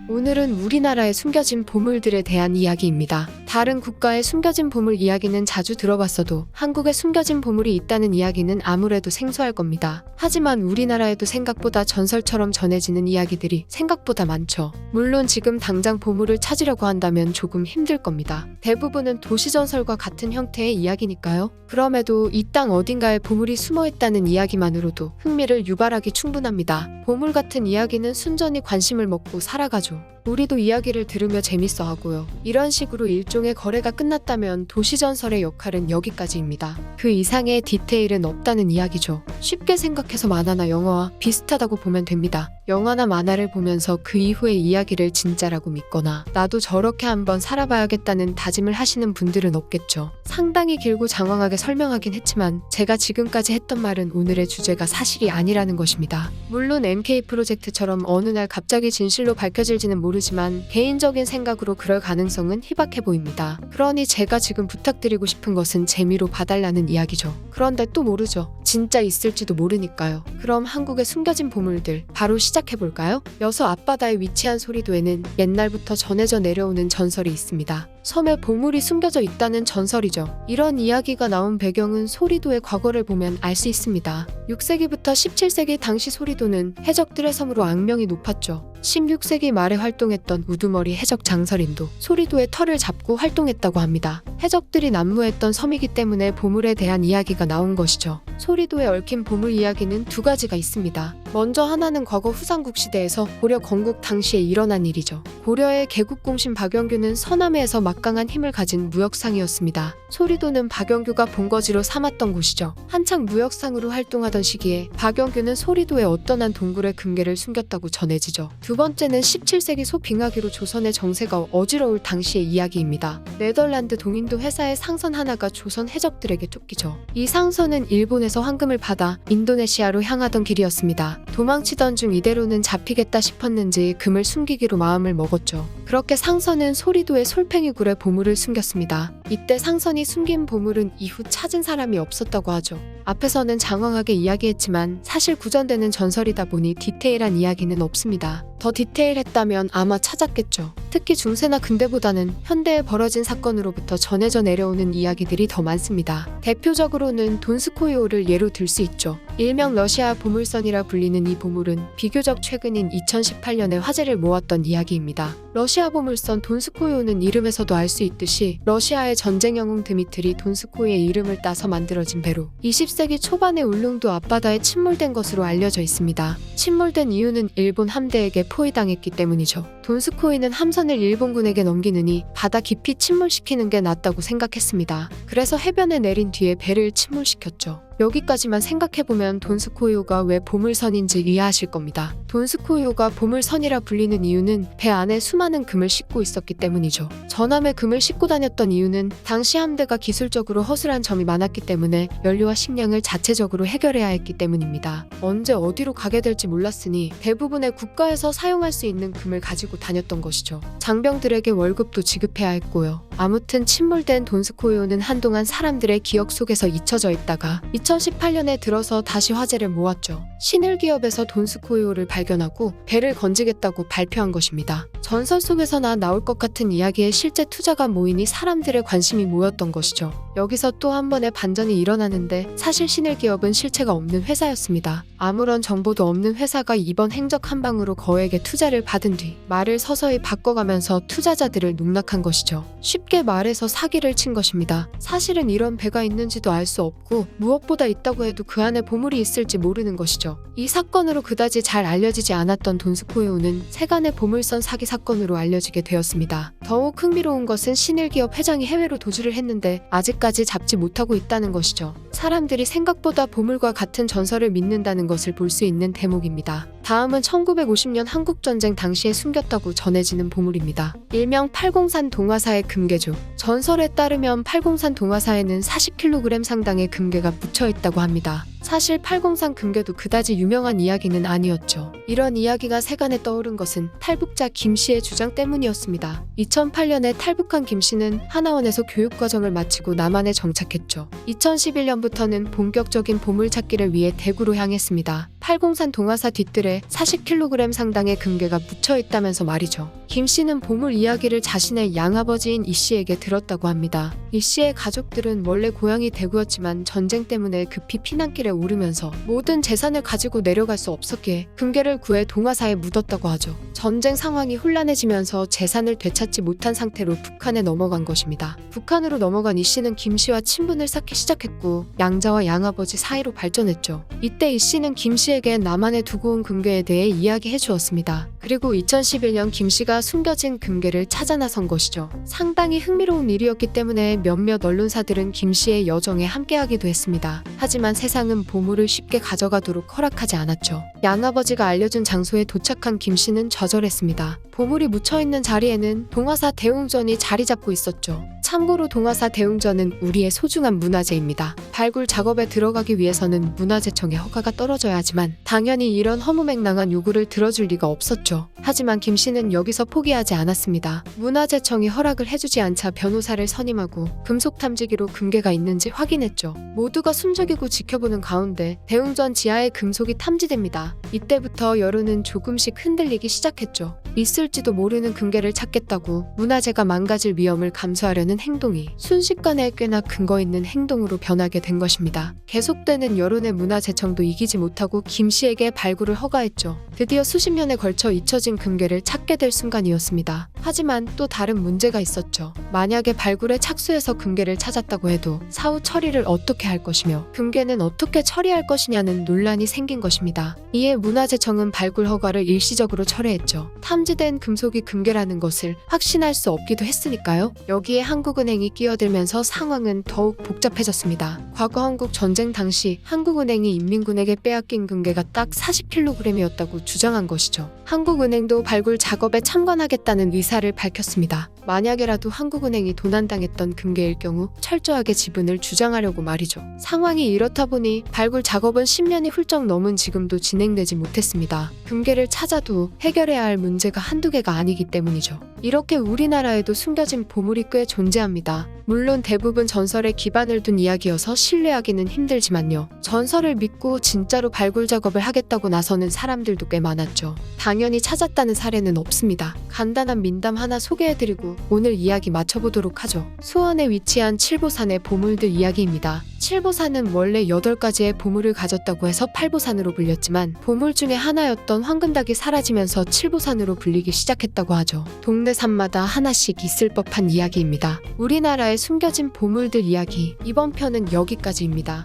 오늘은 우리나라의 숨겨진 보물들에 대한 이야기입니다. 다른 국가의 숨겨진 보물 이야기는 자주 들어봤어도 한국에 숨겨진 보물이 있다는 이야기는 아무래도 생소할 겁니다. 하지만 우리나라에도 생각보다 전설처럼 전해지는 이야기들이 생각보다 많죠. 물론 지금 당장 보물을 찾으려고 한다면 조금 힘들 겁니다. 대부분은 도시전설과 같은 형태의 이야기니까요. 그럼에도 이 땅 어딘가에 보물이 숨어있다는 이야기만으로도 흥미를 유발하기 충분합니다. 보물 같은 이야기는 순전히 관심을 먹고 살아가죠. 우리도 이야기를 들으며 재밌어 하고요. 이런 식으로 일종의 거래가 끝났다면 도시전설의 역할은 여기까지입니다. 그 이상의 디테일은 없다는 이야기죠. 쉽게 생각해서 만화나 영화와 비슷하다고 보면 됩니다. 영화나 만화를 보면서 그 이후의 이야기를 진짜라고 믿거나 나도 저렇게 한번 살아봐야겠다는 다짐을 하시는 분들은 없겠죠. 상당히 길고 장황하게 설명하긴 했지만 제가 지금까지 했던 말은 오늘의 주제가 사실이 아니라는 것입니다. 물론 MK 프로젝트처럼 어느 날 갑자기 진실로 밝혀질지는 모르지만 개인적인 생각으로 그럴 가능성은 희박해 보입니다. 그러니 제가 지금 부탁드리고 싶은 것은 재미로 봐달라는 이야기죠. 그런데 또 모르죠. 진짜 있을지도 모르니까요. 그럼 한국의 숨겨진 보물들 바로 시작해볼까요? 여수 앞바다에 위치한 소리도에는 옛날부터 전해져 내려오는 전설이 있습니다. 섬에 보물이 숨겨져 있다는 전설이죠. 이런 이야기가 나온 배경은 소리도의 과거를 보면 알 수 있습니다. 6세기부터 17세기 당시 소리도는 해적들의 섬으로 악명이 높았죠. 16세기 말에 활동했던 우두머리 해적 장설인도 소리도의 털을 잡고 활동했다고 합니다. 해적들이 난무했던 섬이기 때문에 보물에 대한 이야기가 나온 것이죠. 소리도에 얽힌 보물 이야기는 두 가지가 있습니다. 먼저 하나는 과거 후삼국 시대에서 고려 건국 당시에 일어난 일이죠. 고려의 개국공신 박영규는 서남해에서 막강한 힘을 가진 무역상이었습니다. 소리도는 박영규가 본거지로 삼았던 곳이죠. 한창 무역상으로 활동하던 시기에 박영규는 소리도에 어떤 한 동굴에 금괴를 숨겼다고 전해지죠. 두 번째는 17세기 소빙하기로 조선의 정세가 어지러울 당시의 이야기입니다. 네덜란드 동인도 회사의 상선 하나가 조선 해적들에게 쫓기죠. 이 상선은 일본에서 황금을 받아 인도네시아로 향하던 길이었습니다. 도망치던 중 이대로는 잡히겠다 싶었는지 금을 숨기기로 마음을 먹었죠. 그렇게 상선은 소리도의 솔팽이굴에 보물을 숨겼습니다. 이때 상선이 숨긴 보물은 이후 찾은 사람이 없었다고 하죠. 앞에서는 장황하게 이야기했지만 사실 구전되는 전설이다 보니 디테일한 이야기는 없습니다. 더 디테일했다면 아마 찾았겠죠. 특히 중세나 근대보다는 현대에 벌어진 사건으로부터 전해져 내려오는 이야기들이 더 많습니다. 대표적으로는 돈스코이오를 예로 들 수 있죠. 일명 러시아 보물선이라 불리는 이 보물은 비교적 최근인 2018년에 화제를 모았던 이야기입니다. 러시아 보물선 돈스코이오는 이름에서도 알 수 있듯이 러시아의 전쟁 영웅 드미트리 돈스코이의 이름을 따서 만들어진 배로 20세기 초반에 울릉도 앞바다에 침몰된 것으로 알려져 있습니다. 침몰된 이유는 일본 함대에게 포위당했기 때문이죠. 돈스코이는 함선을 일본군에게 넘기느니 바다 깊이 침몰시키는 게 낫다고 생각했습니다. 그래서 해변에 내린 뒤에 배를 침몰시켰죠. 여기까지만 생각해보면 돈스코이오가 왜 보물선인지 이해하실 겁니다. 돈스코이오가 보물선이라 불리는 이유는 배 안에 수많은 금을 싣고 있었기 때문이죠. 전함에 금을 싣고 다녔던 이유는 당시 함대가 기술적으로 허술한 점이 많았기 때문에 연료와 식량을 자체적으로 해결해야 했기 때문입니다. 언제 어디로 가게 될지 몰랐으니 대부분의 국가에서 사용할 수 있는 금을 가지고 다녔던 것이죠. 장병들에게 월급도 지급해야 했고요. 아무튼 침몰된 돈스코이오는 한동안 사람들의 기억 속에서 잊혀져 있다가 2018년에 들어서 다시 화제를 모았죠. 신일기업에서 돈스코이오를 발견하고 배를 건지겠다고 발표한 것입니다. 전설 속에서나 나올 것 같은 이야기에 실제 투자가 모이니 사람들의 관심이 모였던 것이죠. 여기서 또 한 번의 반전이 일어나는데 사실 신일기업은 실체가 없는 회사였습니다. 아무런 정보도 없는 회사가 이번 행적 한 방으로 거액의 투자를 받은 뒤 말을 서서히 바꿔가면서 투자자들을 농락한 것이죠. 쉽게 말해서 사기를 친 것입니다. 사실은 이런 배가 있는지도 알 수 없고 무엇보다 있다고 해도 그 안에 보물이 있을지 모르는 것이죠. 이 사건으로 그다지 잘 알려지지 않았던 돈스코이오는 세간의 보물선 사기 사건으로 알려지게 되었습니다. 더욱 흥미로운 것은 신일기업 회장이 해외로 도주를 했는데 아직까지 잡지 못하고 있다는 것이죠. 사람들이 생각보다 보물과 같은 전설을 믿는다는 것을 볼 수 있는 대목입니다. 다음은 1950년 한국전쟁 당시에 숨겼다고 전해지는 보물입니다. 일명 팔공산 동화사의 금괴죠. 전설에 따르면 팔공산 동화사에는 40kg 상당의 금괴가 묻혀있다고 합니다. 사실 팔공산 금괴도 그다지 유명한 이야기는 아니었죠. 이런 이야기가 세간에 떠오른 것은 탈북자 김 씨의 주장 때문이었습니다. 2008년에 탈북한 김 씨는 하나원에서 교육과정을 마치고 남한에 정착했죠. 2011년부터는 본격적인 보물찾기를 위해 대구로 향했습니다. 팔공산 동화사 뒤뜰에 40kg 상당의 금괴가 묻혀있다면서 말이죠. 김 씨는 보물 이야기를 자신의 양아버지인 이 씨에게 들었다고 합니다. 이 씨의 가족들은 원래 고향이 대구였지만 전쟁 때문에 급히 피난길에 오르면서 모든 재산을 가지고 내려갈 수 없었기에 금괴를 구해 동화사에 묻었다고 하죠. 전쟁 상황이 혼란해지면서 재산을 되찾지 못한 상태로 북한에 넘어간 것입니다. 북한으로 넘어간 이 씨는 김 씨와 친분을 쌓기 시작했고 양자와 양아버지 사이로 발전했죠. 이때 이 씨는 김 씨에게 남한에 두고 온 금괴에 대해 이야기해 주었습니다. 그리고 2011년 김 씨가 숨겨진 금괴를 찾아 나선 것이죠. 상당히 흥미로운 일이었기 때문에 몇몇 언론사들은 김 씨의 여정에 함께하기도 했습니다. 하지만 세상은 보물을 쉽게 가져가도록 허락하지 않았죠. 양아버지가 알려준 장소에 도착한 김 씨는 좌절했습니다. 보물이 묻혀있는 자리에는 동화사 대웅전이 자리 잡고 있었죠. 참고로 동화사 대웅전은 우리의 소중한 문화재입니다. 발굴 작업에 들어가기 위해서는 문화재청의 허가가 떨어져야 하지만 당연히 이런 허무맹랑한 요구를 들어줄 리가 없었죠. 하지만 김 씨는 여기서 포기하지 않았습니다. 문화재청이 허락을 해주지 않자 변호사를 선임하고 금속 탐지기로 금괴가 있는지 확인했죠. 모두가 숨죽이고 지켜보는 가운데 대웅전 지하에 금속이 탐지됩니다. 이때부터 여론은 조금씩 흔들리기 시작했죠. 있을지도 모르는 금괴를 찾겠다고 문화재가 망가질 위험을 감수하려는 행동이 순식간에 꽤나 근거 있는 행동으로 변하게 된 것입니다. 계속되는 여론의 문화재청도 이기지 못하고 김 씨에게 발굴을 허가했죠. 드디어 수십 년에 걸쳐 잊혀진 금괴를 찾게 될 순간이었습니다. 하지만 또 다른 문제가 있었죠. 만약에 발굴에 착수해서 금괴를 찾았다고 해도 사후 처리를 어떻게 할 것이며 금괴는 어떻게 처리할 것이냐는 논란이 생긴 것입니다. 이에 문화재청은 발굴 허가를 일시적으로 철회했죠. 탐지된 금속이 금괴라는 것을 확신할 수 없기도 했으니까요. 여기에 한국은행이 끼어들면서 상황은 더욱 복잡해졌습니다. 과거 한국 전쟁 당시 한국은행이 인민군에게 빼앗긴 금괴가 딱 40kg이었다고 주장한 것이죠. 한국은행도 발굴 작업에 참관하겠다는 의사를 밝혔습니다. 만약에라도 한국은행이 도난당했던 금괴일 경우 철저하게 지분을 주장하려고 말이죠. 상황이 이렇다 보니 발굴 작업은 10년이 훌쩍 넘은 지금도 진행되지 못했습니다. 금괴를 찾아도 해결해야 할 문제가 한두 개가 아니기 때문이죠. 이렇게 우리나라에도 숨겨진 보물이 꽤 존재합니다. 물론 대부분 전설에 기반을 둔 이야기여서 신뢰하기는 힘들지만요. 전설을 믿고 진짜로 발굴 작업을 하겠다고 나서는 사람들도 꽤 많았죠. 당연히 찾았다는 사례는 없습니다. 간단한 민담 하나 소개해드리고 오늘 이야기 마쳐보도록 하죠. 수원에 위치한 칠보산의 보물들 이야기입니다. 칠보산은 원래 8가지의 보물을 가졌다고 해서 팔보산으로 불렸지만 보물 중에 하나였던 황금닭이 사라지면서 칠보산으로 불리기 시작했다고 하죠. 동네 산마다 하나씩 있을 법한 이야기입니다. 우리나라의 숨겨진 보물들 이야기, 이번 편은 여기까지입니다.